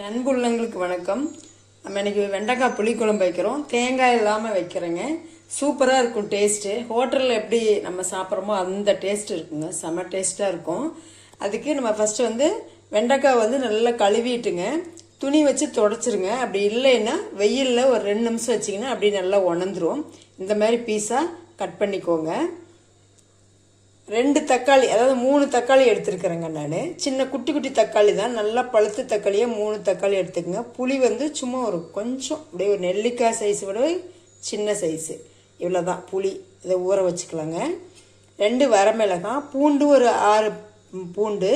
அன்புள்ளங்களுக்கு வணக்கம். நம்ம இன்னைக்கு வெண்டைக்காய் புளிக்குழம்பு வைக்கிறோம். தேங்காய் இல்லாமல் வைக்கிறேங்க. சூப்பராக இருக்கும் டேஸ்ட்டு. ஹோட்டலில் எப்படி நம்ம சாப்பிட்றோமோ அந்த டேஸ்ட் இருக்குங்க. செம்ம டேஸ்ட்டாக இருக்கும். அதுக்கு நம்ம ஃபஸ்ட்டு வெண்டைக்காய் நல்லா கழுவிட்டுங்க, துணி வச்சு தொடச்சிருங்க. அப்படி இல்லைன்னா வெயிலில் ஒரு 2 நிமிஷம் வச்சிங்கன்னா அப்படி நல்லா உணர்ந்துரும். இந்த மாதிரி பீஸாக கட் பண்ணிக்கோங்க. 2 தக்காளி, அதாவது 3 தக்காளி எடுத்துருக்கிறேங்க நான். சின்ன குட்டி குட்டி தக்காளி தான், நல்லா பழுத்த தக்காளியாக 3 தக்காளி எடுத்துக்கோங்க. புளி சும்மா ஒரு கொஞ்சம் அப்படியே ஒரு நெல்லிக்காய் சைஸ் விட சின்ன சைஸு, இவ்வளோ தான் புளி. இதை ஊற வச்சுக்கலாங்க. 2 வரமிளகாய், பூண்டு ஒரு 6 பூண்டு,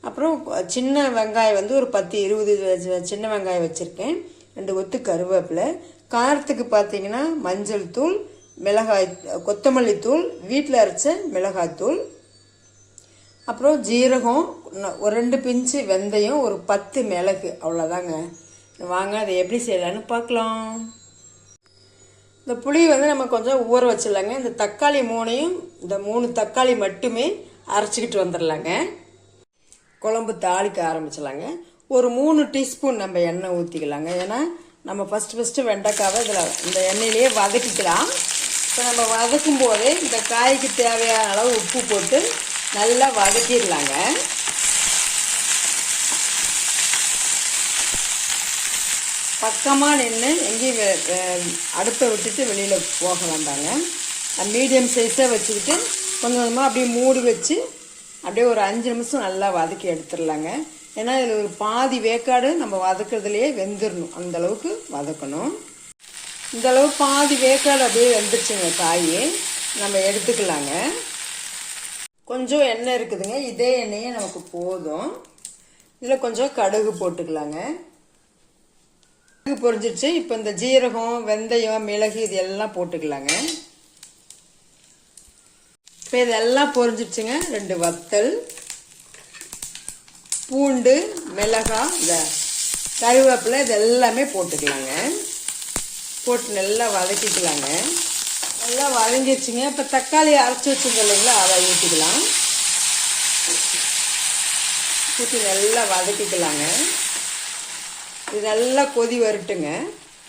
அப்புறம் சின்ன வெங்காயம் ஒரு 10-20 சின்ன வெங்காயம் வச்சுருக்கேன். 2 கொத்து கருவேப்பிலை. காரத்துக்கு பார்த்தீங்கன்னா மஞ்சள் தூள், மிளகாய், கொத்தமல்லி தூள், வீட்டில் அரைச்ச மிளகாய் தூள், அப்புறம் ஜீரகம், ஒரு 2 பிஞ்சு வெந்தயம், ஒரு 10 மிளகு, அவ்வளோதாங்க. வாங்க அதை எப்படி செய்யலான்னு பார்க்கலாம். இந்த புளி நம்ம கொஞ்சம் ஊற வச்சிடலாங்க. இந்த தக்காளி 3ஐயும், இந்த 3 தக்காளி மட்டுமே அரைச்சிக்கிட்டு வந்துடலாங்க. குழம்பு தாளிக்க ஆரம்பிச்சிடலாங்க. ஒரு 3 டீஸ்பூன் நம்ம எண்ணெய் ஊற்றிக்கலாங்க. ஏன்னா நம்ம ஃபஸ்ட்டு வெண்டைக்காவை இதில் இந்த எண்ணெயிலேயே வதக்கிக்கலாம். இப்போ நம்ம வதக்கும் போதே இந்த காய்க்கு தேவையான அளவு உப்பு போட்டு நல்லா வதக்கிடலாங்க. பக்கமாக நின்று எங்கேயும் அடுப்பை விட்டுட்டு வெளியில் போக வேண்டாங்க. மீடியம் சைஸாக வச்சுக்கிட்டு கொஞ்சம் கொஞ்சமாக அப்படியே மூடி வச்சு அப்படியே ஒரு 5 நிமிஷம் நல்லா வதக்கி எடுத்துடலாங்க. ஏன்னா இதில் ஒரு பாதி வேக்காடு நம்ம வதக்கிறதுலையே வெந்துடணும், அந்தளவுக்கு வதக்கணும். இந்த அளவு பாதி வேக்காடு அப்படியே வெந்துருச்சுங்க காய், நம்ம எடுத்துக்கலாங்க. கொஞ்சம் எண்ணெய் இருக்குதுங்க, இதே எண்ணெயே நமக்கு போதும். இதில் கொஞ்சம் கடுகு போட்டுக்கலாங்க. கடுகு பொரிஞ்சிருச்சு. இப்போ இந்த ஜீரகம், வெந்தயம், மிளகு இது எல்லாம் போட்டுக்கலாங்க. இப்போ இதெல்லாம் பொரிஞ்சிருச்சுங்க. 2 வத்தல், பூண்டு, மிளகாய், இந்த கருவேப்பிலை, இது எல்லாமே போட்டுக்கலாங்க. போட்டு நல்லா வதக்கிக்கலாங்க. நல்லா வதங்கிடுச்சுங்க. இப்போ தக்காளி அரைச்சி வச்சுருந்தோம் இல்லைங்களா, அதை ஊற்றிக்கலாம். ஊற்றி நல்லா வதக்கிக்கலாங்க. இது நல்லா கொதி வரட்டுங்க.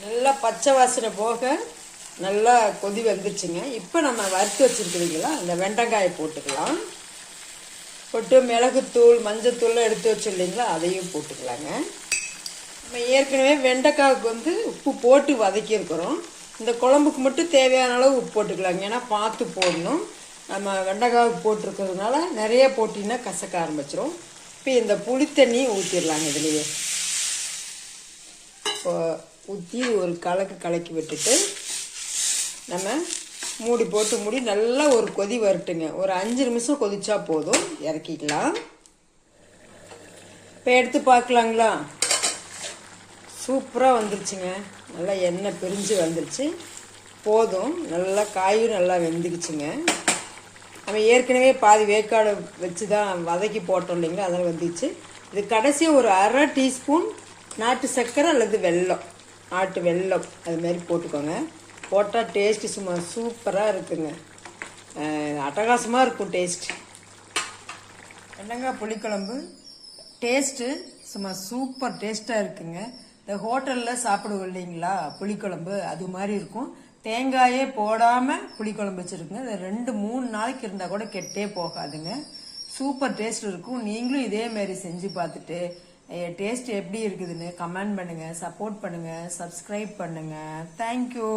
நல்லா பச்சை வாசனை போக நல்லா கொதி வந்துருச்சுங்க. இப்போ நம்ம வறுத்து வச்சுருக்கிறீங்களா அந்த வெண்டைக்காயை போட்டுக்கலாம். போட்டு மிளகுத்தூள், மஞ்சத்தூள்லாம் எடுத்து வச்சுருந்தீங்களா அதையும் போட்டுக்கலாங்க. நம்ம ஏற்கனவே வெண்டைக்காய்க்கு உப்பு போட்டு வதக்கியிருக்கிறோம். இந்த குழம்புக்கு மட்டும் தேவையான அளவு உப்பு போட்டுக்கலாங்க. ஏன்னா பார்த்து போடணும். நம்ம வெண்டைக்காய்க்கு போட்டிருக்கிறதுனால நிறைய போட்டிங்கன்னா கசக்க ஆரம்பிச்சிடும். இப்போ இந்த புளி தண்ணி ஊற்றிடலாங்க. இதுலேயே இப்போ ஊற்றி ஒரு கலக்கி விட்டுட்டு நம்ம மூடி போட்டு நல்லா ஒரு கொதி வரட்டுங்க. ஒரு 5 நிமிஷம் கொதிச்சா போதும், இறக்கிக்கலாம். இப்போ எடுத்து பார்க்கலாங்களா. சூப்பராக வந்துருச்சுங்க. நல்லா எண்ணெய் பிரிஞ்சு வந்துருச்சு. போதும், நல்லா காயும் நல்லா வெந்துக்குச்சுங்க. நம்ம ஏற்கனவே பாதி வேக்காடு வச்சு தான் வதக்கி போட்டோம் இல்லைங்களா, அதெல்லாம் வந்துச்சு. இது கடைசியாக ஒரு 1/2 டீஸ்பூன் நாட்டு சர்க்கரை அல்லது வெல்லம், நாட்டு வெல்லம் அதுமாரி போட்டுக்கோங்க. போட்டால் டேஸ்ட்டு சும்மா சூப்பராக இருக்குங்க. அட்டகாசமாக இருக்கும் டேஸ்ட். வெண்டைக்காய் புளிக்குழம்பு டேஸ்ட்டு சும்மா சூப்பர் டேஸ்ட்டாக இருக்குங்க. இந்த ஹோட்டலில் சாப்பிடுவோம் இல்லைங்களா புளிக்குழம்பு, அது மாதிரி இருக்கும். தேங்காயே போடாமல் புளிக்குழம்பு வச்சுருக்குங்க. இது 2-3 நாளைக்கு இருந்தால் கூட கெட்டே போகாதுங்க. சூப்பர் டேஸ்ட் இருக்கும். நீங்களும் இதேமாரி செஞ்சு பார்த்துட்டு டேஸ்ட் எப்படி இருக்குதுன்னு கமெண்ட் பண்ணுங்கள், சப்போர்ட் பண்ணுங்கள், சப்ஸ்கிரைப் பண்ணுங்கள். தேங்க்யூ.